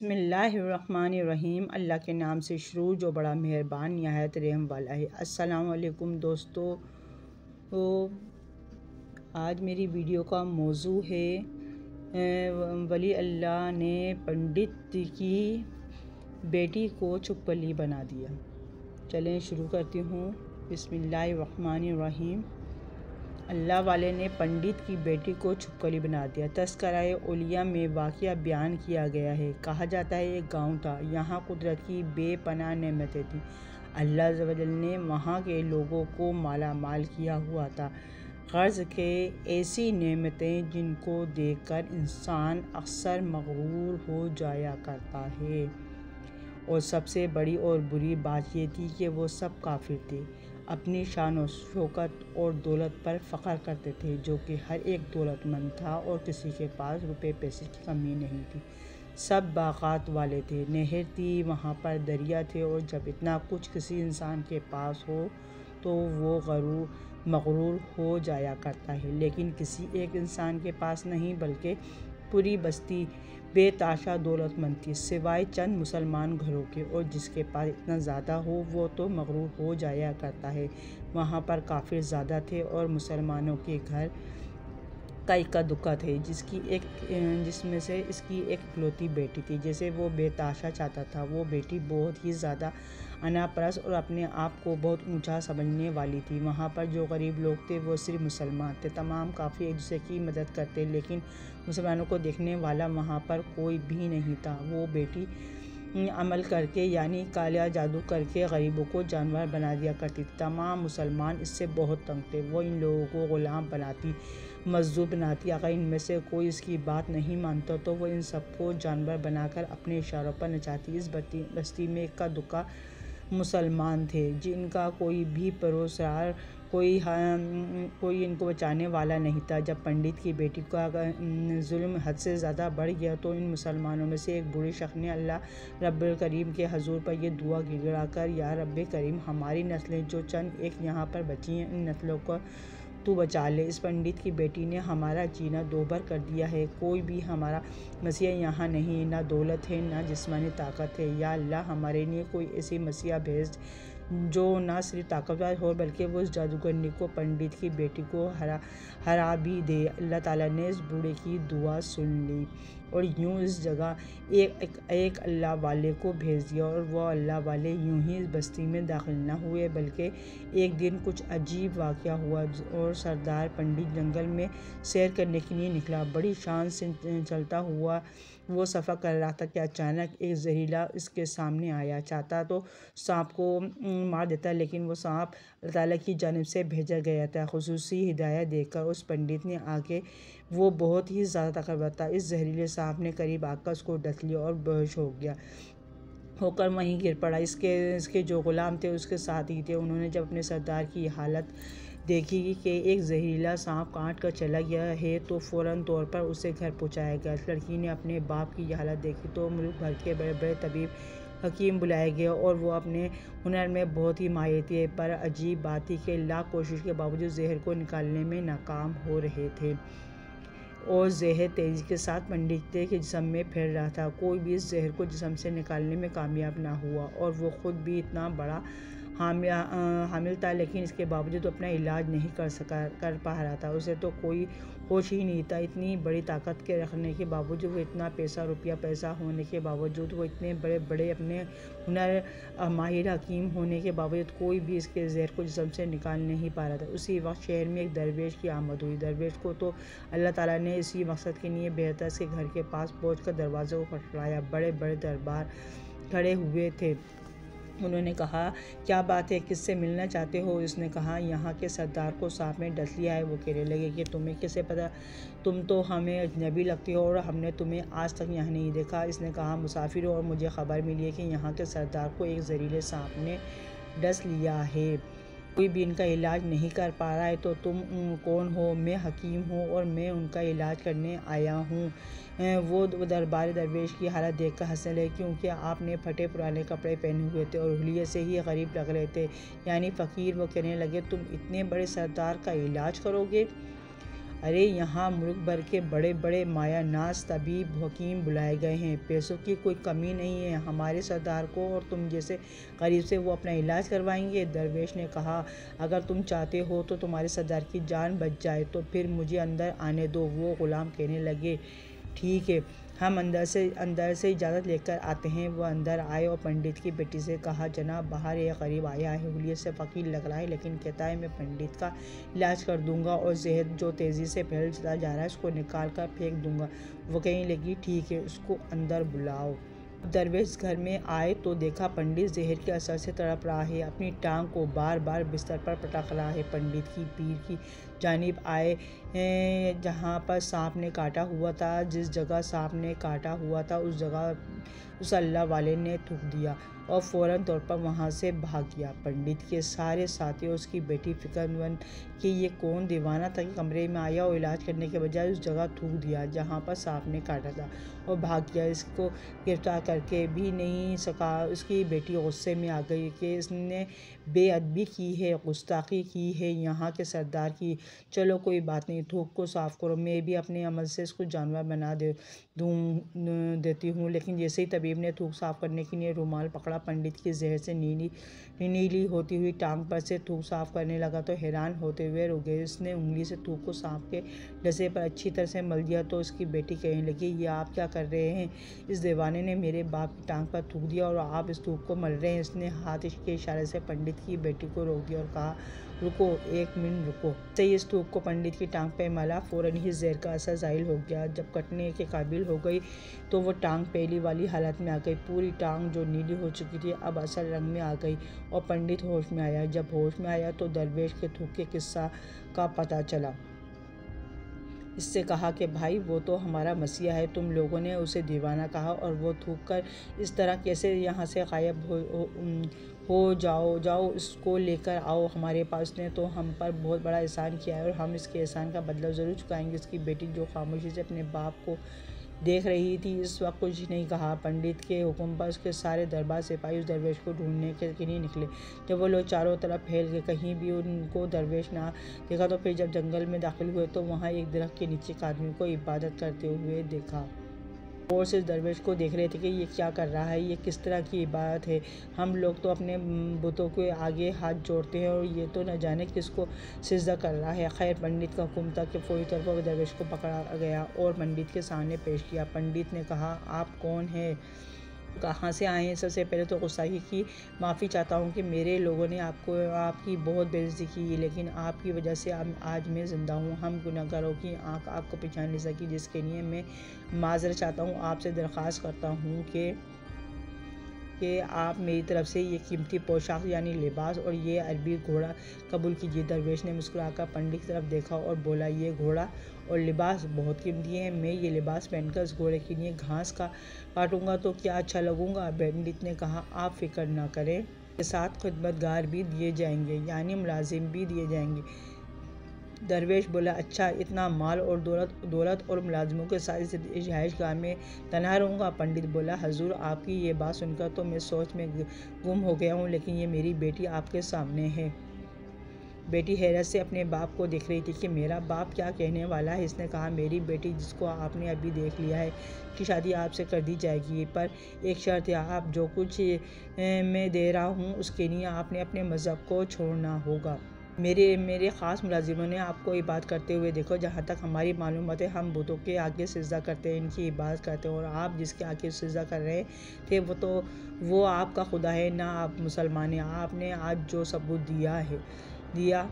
बिस्मिल्लाहिर्रहमानिर्रहीम। अल्लाह के नाम से शुरू जो बड़ा मेहरबान निहायत रहम वाला है। अस्सलाम वालेकुम दोस्तों। तो आज मेरी वीडियो का मौजू है वली अल्लाह ने पंडित की बेटी को छुपकली बना दिया। चलें शुरू करती हूँ। बिस्मिल्लाहिर्रहमानिर्रहीम। अल्लाह वाले ने पंडित की बेटी को छुपकली बना दिया। तज़किराए औलिया में वाक़या बयान किया गया है। कहा जाता है एक गांव था, यहाँ कुदरत की बेपनाह नेमतें थीं। अल्लाह अज़्ज़ व जल ने वहाँ के लोगों को माला माल किया हुआ था। क़र्ज़ के ऐसी नेमतें जिनको देखकर इंसान अक्सर मग़रूर हो जाया करता है। और सबसे बड़ी और बुरी बात ये थी कि वो सब काफिर थे, अपनी शान और शौकत और दौलत पर फ़ख्र करते थे, जो कि हर एक दौलतमंद था और किसी के पास रुपए पैसे की कमी नहीं थी। सब बाग़ात वाले थे, नहर थी, वहाँ पर दरिया थे, और जब इतना कुछ किसी इंसान के पास हो तो वो मग़रूर हो जाया करता है। लेकिन किसी एक इंसान के पास नहीं, बल्कि पूरी बस्ती बेताशा दौलतमंद थी, सिवाय चंद मुसलमान घरों के, और जिसके पास इतना ज़्यादा हो वो तो मग़रूर हो जाया करता है। वहाँ पर काफ़िर ज़्यादा थे और मुसलमानों के घर का इक्का दुक्का थे, जिसमें से इसकी एक इकलौती बेटी थी। जैसे वो बेताशा चाहता था। वो बेटी बहुत ही ज़्यादा अनापरस्त और अपने आप को बहुत ऊंचा समझने वाली थी। वहाँ पर जो गरीब लोग थे वो सिर्फ मुसलमान थे। तमाम काफ़ी एक दूसरे की मदद करते, लेकिन मुसलमानों को देखने वाला वहाँ पर कोई भी नहीं था। वो बेटी अमल करके यानी काला जादू करके गरीबों को जानवर बना दिया करती थी। तमाम मुसलमान इससे बहुत तंग थे। वो इन लोगों को ग़ुलाम बनाती, मज़दूर बनाती। अगर इनमें से कोई इसकी बात नहीं मानता तो वो इन सबको जानवर बनाकर अपने इशारों पर नचाती। इस बस्ती में इक्का दुक्का मुसलमान थे, जिनका कोई भी परोसदार, कोई इनको बचाने वाला नहीं था। जब पंडित की बेटी का जुल्म हद से ज़्यादा बढ़ गया तो इन मुसलमानों में से एक बूढ़े शख्स ने अल्लाह रब्बुल करीम के हजूर पर यह दुआ गिड़गिड़ाकर, या रब्बे करीम, हमारी नस्लें जो चंद एक यहाँ पर बची हैं, इन नस्लों को तू बचा ले। इस पंडित की बेटी ने हमारा जीना दोभर कर दिया है। कोई भी हमारा मसीहा यहाँ नहीं, ना दौलत है, ना जिस्मानी ताकत है। या अल्लाह, हमारे लिए कोई ऐसी मसीहा भेज जो ना सिर्फ ताकतवर हो, बल्कि वो उस जादूगरनी को, पंडित की बेटी को हरा भी दे। अल्लाह ताला ने इस बूढ़े की दुआ सुन ली और यूं इस जगह एक अल्लाह वाले को भेज दिया। और वह अल्लाह वाले यूं ही इस बस्ती में दाखिल न हुए, बल्कि एक दिन कुछ अजीब वाक़या हुआ। और सरदार पंडित जंगल में सैर करने के लिए निकला। बड़ी शान से चलता हुआ वो सफ़र कर रहा था कि अचानक एक जहरीला इसके सामने आया। चाहता तो सांप को मार देता, लेकिन वो सांप अल्लाह ताला की जानिब से भेजा गया था। खुसूसी हिदायत देकर उस पंडित ने आगे, वो बहुत ही ज़्यादा ताकतवर था। इस जहरीले सांप ने करीब आकर उसको डस लिया और बेहोश होकर वहीं गिर पड़ा। इसके जो गुलाम थे उसके साथ ही थे। उन्होंने जब अपने सरदार की हालत देखी कि एक जहरीला सांप काट कर चला गया है, तो फ़ौरन तौर पर उसे घर पहुंचाया गया। लड़की ने अपने बाप की हालत देखी तो मुल्क भर के बड़े बड़े तबीब हकीम बुलाए गए, और वो अपने हुनर में बहुत ही माहिर थे। पर अजीब बात थी कि लाख कोशिश के बावजूद जहर को निकालने में नाकाम हो रहे थे, और जहर तेज़ी के साथ पंडित के जिस्म में फैल रहा था। कोई भी इस जहर को जिस्म से निकालने में कामयाब ना हुआ, और वो ख़ुद भी इतना बड़ा हामिल था, लेकिन इसके बावजूद तो अपना इलाज नहीं कर पा रहा था। उसे तो कोई होश ही नहीं था। इतनी बड़ी ताकत के रखने के बावजूद, वो इतना पैसा होने के बावजूद, वो इतने बड़े बड़े अपने हुनर माहिर हकीम होने के बावजूद, कोई भी इसके जहर को जिस्म से निकाल नहीं पा रहा था। उसी वक्त शहर में एक दरवेश की आमद हुई। दरवेश को तो अल्लाह ताला ने इसी मकसद के लिए बेहतर इसके घर के पास पहुँच कर दरवाज़े को खटखटाया। बड़े बड़े दरबार खड़े हुए थे। उन्होंने कहा, क्या बात है, किससे मिलना चाहते हो? इसने कहा, यहाँ के सरदार को सांप ने डस लिया है। वो कहने लगे कि तुम्हें कैसे पता? तुम तो हमें अजनबी लगती हो और हमने तुम्हें आज तक यहाँ नहीं देखा। इसने कहा, मुसाफिर हो और मुझे ख़बर मिली है कि यहाँ के सरदार को एक जहरीले सांप ने डस लिया है। कोई भी इनका इलाज नहीं कर पा रहा है, तो तुम कौन हो? मैं हकीम हूँ और मैं उनका इलाज करने आया हूँ। वो दरबारी दरवेश की हालत देखकर हंसने लगे, क्योंकि आपने फटे पुराने कपड़े पहने हुए थे और हुलिये से ही गरीब लग रहे थे, यानी फ़कीर। वो कहने लगे, तुम इतने बड़े सरदार का इलाज करोगे? अरे यहाँ मुल्क भर के बड़े बड़े मायानाज तबीब हकीम बुलाए गए हैं, पैसों की कोई कमी नहीं है हमारे सरदार को, और तुम जैसे गरीब से वो अपना इलाज करवाएंगे। दरवेश ने कहा, अगर तुम चाहते हो तो तुम्हारे सरदार की जान बच जाए तो फिर मुझे अंदर आने दो। वो गुलाम कहने लगे, ठीक है, हम अंदर से इजाज़त लेकर आते हैं। वह अंदर आए और पंडित की बेटी से कहा, जनाब बाहर एक गरीब आया है, हुलिये से फ़कीर लग रहा है, लेकिन कहता है मैं पंडित का इलाज कर दूंगा और जहर जो तेज़ी से फैलता जा रहा है उसको निकाल कर फेंक दूंगा। वो कहने लगी, ठीक है, उसको अंदर बुलाओ। दरवेश घर में आए तो देखा पंडित जहर के असर से तड़प रहा है, अपनी टांग को बार बार बिस्तर पर पटक रहा है। पंडित की पीर की जानिब आए जहाँ पर सांप ने काटा हुआ था, जिस जगह सांप ने काटा हुआ था उस जगह उस अल्लाह वाले ने थूक दिया और फ़ौरन तौर पर वहाँ से भाग गया। पंडित के सारे साथी और उसकी बेटी फिक्रमंद कि ये कौन दीवाना था कि कमरे में आया और इलाज करने के बजाय उस जगह थूक दिया जहाँ पर सांप ने काटा था और भाग गया। इसको गिरफ्तार करके भी नहीं सका। उसकी बेटी गुस्से में आ गई कि इसने बेअदबी की है, गुस्ताखी की है यहाँ के सरदार की। चलो कोई बात नहीं, थूक को साफ़ करो, मैं भी अपने अमल से इसको जानवर बना देती हूँ। लेकिन जैसे ही तबीब ने थूक साफ़ करने के लिए रुमाल पकड़ा, पंडित की जहर से नीली होती हुई टांग पर से थूक साफ़ करने लगा तो हैरान होते हुए रुक गए। उसने उंगली से थूक को सांप के डसे पर अच्छी तरह से मल दिया तो उसकी बेटी कहने लगी, ये आप क्या कर रहे हैं? इस दीवाने ने मेरे बाप की टांग पर थूक दिया और आप इस थूक को मल रहे हैं। इसने हाथ के इशारे से पंडित की बेटी को रोक दिया और कहा, रुको, एक मिनट रुको। से इस थूक को पंडित की टांग पे मला, फ़ौरन ही जहर का असर ज़ाहिर हो गया। जब कटने के काबिल हो गई तो वो टांग पहली वाली हालत में आ गई। पूरी टांग जो नीली हो चुकी थी अब असल रंग में आ गई और पंडित होश में आया। जब होश में आया तो दरवेश के थूक के किस्सा का पता चला। इससे कहा कि भाई वो तो हमारा मसीहा है, तुम लोगों ने उसे दीवाना कहा और वो थूक कर इस तरह कैसे यहाँ से गायब हो जाओ इसको लेकर आओ हमारे पास। ने तो हम पर बहुत बड़ा एहसान किया है और हम इसके एहसान का बदला ज़रूर चुकाएंगे। इसकी बेटी जो खामोशी से अपने बाप को देख रही थी इस वक्त कुछ नहीं कहा। पंडित के हुक्म पर उसके सारे दरबार सिपाही उस दरवेश को ढूंढने के लिए निकले। जब वो लोग चारों तरफ फैल गए, कहीं भी उनको दरवेश ना देखा तो फिर जब जंगल में दाखिल हुए तो वहाँ एक दरख्त के नीचे एक आदमी को इबादत करते हुए देखा। और से दरवेश को देख रहे थे कि ये क्या कर रहा है, ये किस तरह की इबादत है। हम लोग तो अपने बुतों के आगे हाथ जोड़ते हैं और ये तो न जाने किसको सिजदा कर रहा है। खैर, पंडित का हुक्म था कि फौरी तौर पर दरवेश को पकड़ा गया और पंडित के सामने पेश किया। पंडित ने कहा, आप कौन हैं, कहाँ से आए हैं? सबसे पहले तो गुस्ताखी की माफ़ी चाहता हूँ कि मेरे लोगों ने आपकी बहुत बेइज्जती की, लेकिन आपकी वजह से आज मैं ज़िंदा हूँ। हम गुनहगारों की आँख आपको पहचान नहीं सकी, जिसके लिए मैं माज़रत चाहता हूँ। आपसे दरख्वास्त करता हूँ कि आप मेरी तरफ से ये कीमती पोशाक यानी लिबास और ये अरबी घोड़ा कबूल कीजिए। दरवेश ने मुस्कुराकर पंडित की तरफ देखा और बोला, ये घोड़ा और लिबास बहुत कीमती है। मैं ये लिबास पहनकर इस घोड़े के लिए घास का काटूंगा तो क्या अच्छा लगूंगा? पंडित ने कहा, आप फिक्र ना करें, के साथ खिदमतगार भी दिए जाएंगे यानी मुलाजिम भी दिए जाएंगे। दरवेश बोला, अच्छा, इतना माल और दौलत और मुलाजिमों के साथ इस रिहाइशगाह में तन्हा रहूँगा? पंडित बोला, हजूर, आपकी ये बात सुनकर तो मैं सोच में गुम हो गया हूँ, लेकिन ये मेरी बेटी आपके सामने है। बेटी हैरत से अपने बाप को देख रही थी कि मेरा बाप क्या कहने वाला है। इसने कहा, मेरी बेटी जिसको आपने अभी देख लिया है की शादी आपसे कर दी जाएगी, पर एक शर्त है, आप जो कुछ मैं दे रहा हूँ उसके लिए आपने अपने मज़हब को छोड़ना होगा। मेरे ख़ास मुलाजिमों ने आपको इबादत करते हुए देखो। जहाँ तक हमारी मालूमात है हम बुतों के आगे सिजदा करते हैं, इनकी इबादत करते हैं, और आप जिसके आगे सिजदा कर रहे थे वो आपका खुदा है, ना आप मुसलमान हैं। आपने आज जो सबूत दिया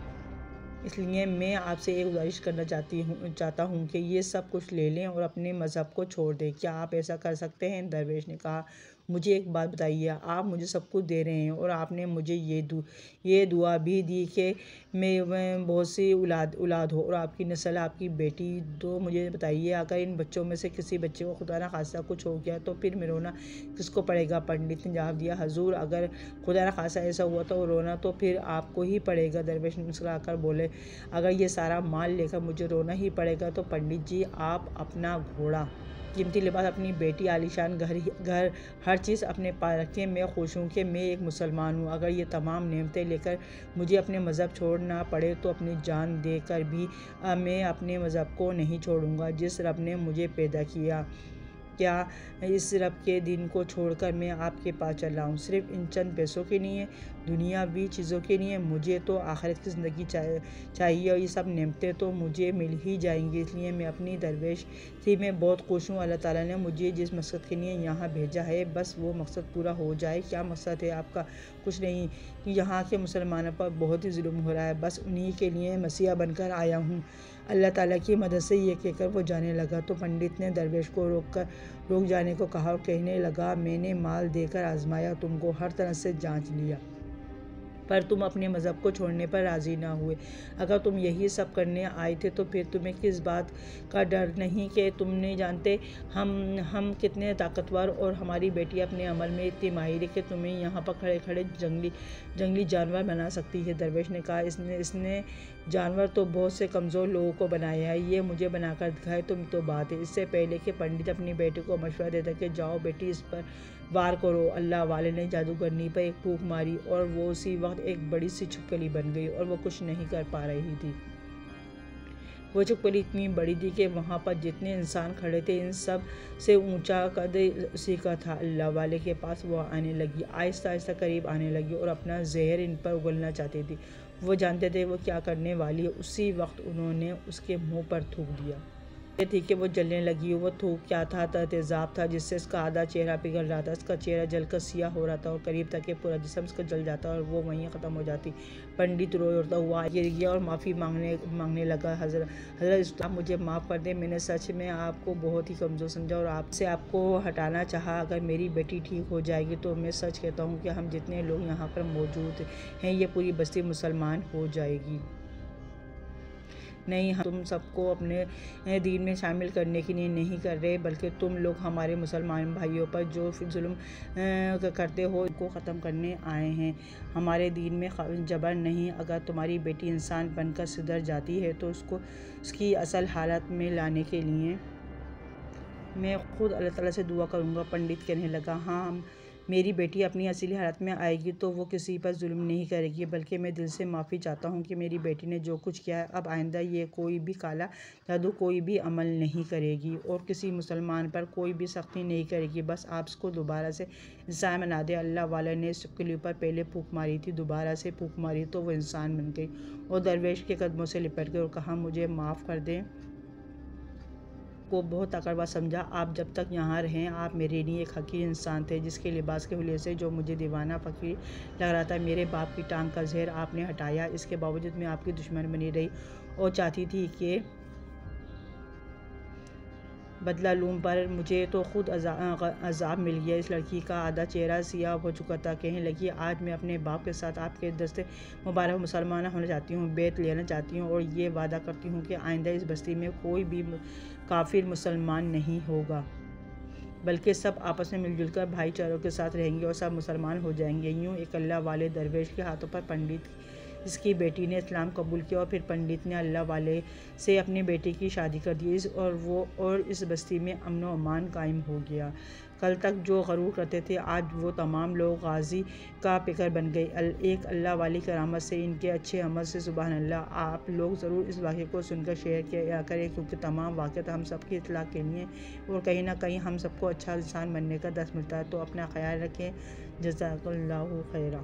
इसलिए मैं आपसे एक गुजारिश करना चाहता हूँ कि ये सब कुछ ले लें और अपने मज़हब को छोड़ दें। क्या आप ऐसा कर सकते हैं? दरवेश ने कहा, मुझे एक बात बताइए, आप मुझे सब कुछ दे रहे हैं और आपने मुझे ये दुआ भी दी कि मैं बहुत सी औलाद हो और आपकी नस्ल, आपकी बेटी। तो मुझे बताइए, अगर इन बच्चों में से किसी बच्चे को खुदा न खासा कुछ हो गया तो फिर मैं रोना किसको पड़ेगा? पंडित ने जवाब दिया, हजूर, अगर खुदा न खासा ऐसा हुआ तो रोना तो फिर आपको ही पड़ेगा। दरवेश मुस्कुराकर बोले, अगर ये सारा माल लेकर मुझे रोना ही पड़ेगा तो पंडित जी, आप अपना घोड़ा कीमती लिबास, अपनी बेटी, आलीशान घर हर चीज़ अपने पास रखे। मैं खुश हूँ कि मैं एक मुसलमान हूँ। अगर ये तमाम नेमतें लेकर मुझे अपने मज़हब छोड़ना पड़े तो अपनी जान देकर भी मैं अपने मज़हब को नहीं छोड़ूंगा जिस रब ने मुझे पैदा किया। क्या इस रब के दिन को छोड़कर मैं आपके पास चला हूँ सिर्फ इन चंद पैसों के लिए, दुनियावी चीज़ों के लिए? मुझे तो आखिरत की ज़िंदगी चाहिए और ये सब नेमतें तो मुझे मिल ही जाएंगी। इसलिए मैं अपनी दरवेश थी, मैं बहुत खुश हूँ। अल्लाह ताला ने मुझे जिस मकसद के लिए यहाँ भेजा है बस वो मकसद पूरा हो जाए। क्या मकसद है आपका? कुछ नहीं, यहाँ के मुसलमानों पर बहुत ही जुल्म हो रहा है, बस उन्हीं के लिए मसीहा बनकर आया हूँ। अल्लाह ताला की मदद से ये कहकर वो जाने लगा तो पंडित ने दरवेश को रोक जाने को कहा और कहने लगा, मैंने माल देकर आजमाया, तुमको हर तरह से जांच लिया, पर तुम अपने मज़हब को छोड़ने पर राज़ी ना हुए। अगर तुम यही सब करने आए थे तो फिर तुम्हें किस बात का डर नहीं कि तुम नहीं जानते हम कितने ताकतवर और हमारी बेटी अपने अमल में इतनी माहिर है कि तुम्हें यहाँ पर खड़े खड़े जंगली जानवर बना सकती है। दरवेश ने कहा, इसने जानवर तो बहुत से कमज़ोर लोगों को बनाया है, ये मुझे बनाकर दिखाए तो बात है। इससे पहले कि पंडित अपनी बेटी को मशवरा देता कि जाओ बेटी इस पर वार करो, अल्लाह वाले ने जादूगरनी पर एक फूंक मारी और वो उसी वक्त एक बड़ी सी छिपकली बन गई और वो कुछ नहीं कर पा रही थी। वो छिपकली इतनी बड़ी थी कि वहाँ पर जितने इंसान खड़े थे इन सब से ऊंचा कद उसी का था। अल्लाह वाले के पास वो आने लगी, आहिस्ता आहिस्ता करीब आने लगी और अपना जहर इन पर उगलना चाहती थी। वो जानते थे वो क्या करने वाली है। उसी वक्त उन्होंने उसके मुँह पर थूक दिया। ये थी कि वो जलने लगी। वो थूक क्या था? तेज़ाब था जिससे इसका आधा चेहरा पिघल रहा था। इसका चेहरा जलकर सियाह हो रहा था और करीब तक कि पूरा जिस्म इसका जल जाता और वो वहीं ख़त्म हो जाती। पंडित रोता हुआ गिर गया और माफ़ी मांगने लगा, हज़रत आप मुझे माफ़ कर दें, मैंने सच में आपको बहुत ही कमज़ोर समझा और आपसे आपको हटाना चाहा। अगर मेरी बेटी ठीक हो जाएगी तो मैं सच कहता हूँ कि हम जितने लोग यहाँ पर मौजूद हैं ये पूरी बस्ती मुसलमान हो जाएगी। नहीं, हम तुम सबको अपने दीन में शामिल करने के लिए नहीं कर रहे, बल्कि तुम लोग हमारे मुसलमान भाइयों पर जो जुल्म करते हो उनको ख़त्म करने आए हैं। हमारे दीन में जबर नहीं। अगर तुम्हारी बेटी इंसान बनकर सुधर जाती है तो उसकी असल हालत में लाने के लिए मैं खुद अल्लाह ताला से दुआ करूँगा। पंडित कहने लगा, हाँ, मेरी बेटी अपनी असली हालत में आएगी तो वो किसी पर जुल्म नहीं करेगी, बल्कि मैं दिल से माफ़ी चाहता हूँ कि मेरी बेटी ने जो कुछ किया है अब आइंदा ये कोई भी काला जादू कोई भी अमल नहीं करेगी और किसी मुसलमान पर कोई भी सख्ती नहीं करेगी। बस आप इसको दोबारा से इंसान बना दे। अल्लाह वाला ने इसके ऊपर पहले फूंक मारी थी, दोबारा से फूंक मारी तो वो इंसान बन गई और दरवेश के कदमों से लिपट गई और कहा, मुझे माफ़ कर दें, को बहुत ताकतवर समझा। आप जब तक यहाँ रहें आप मेरे लिए एक हकीर इंसान थे जिसके लिबास के वजह से जो मुझे दीवाना फ़कीर लग रहा था। मेरे बाप की टांग का जहर आपने हटाया, इसके बावजूद मैं आपकी दुश्मन बनी रही और चाहती थी कि बदला लूँ, पर मुझे तो खुद अजाब मिल गया। इस लड़की का आधा चेहरा सियाह हो चुका था। कहने लगी, आज मैं अपने बाप के साथ आपके दस्ते मुबारक मुसलमान होना चाहती हूँ, बैत लेना चाहती हूँ और ये वादा करती हूँ कि आइंदा इस बस्ती में कोई भी काफिर मुसलमान नहीं होगा, बल्कि सब आपस में मिलजुल कर भाईचारों के साथ रहेंगे और सब मुसलमान हो जाएंगे। यूँ एक अल्लाह वाले दरवेश के हाथों पर पंडित इसकी बेटी ने इस्लाम कबूल किया और फिर पंडित ने अल्लाह वाले से अपनी बेटी की शादी कर दी और इस बस्ती में अमन व अमान कायम हो गया। कल तक जो गरूर करते थे आज वो तमाम लोग गाजी का फिक्र बन गए। एक अल्लाह वाली करामत से, इनके अच्छे अमल से। सुबहान अल्लाह। आप लोग ज़रूर इस वाक़े को सुनकर शेयर किया करें क्योंकि तमाम वाक़े हम सब की इत्तला के लिए और कहीं ना कहीं हम सबको अच्छा इंसान बनने का दर्स मिलता है। तो अपना ख्याल रखें। जज़ाकल्लाहु खैरा।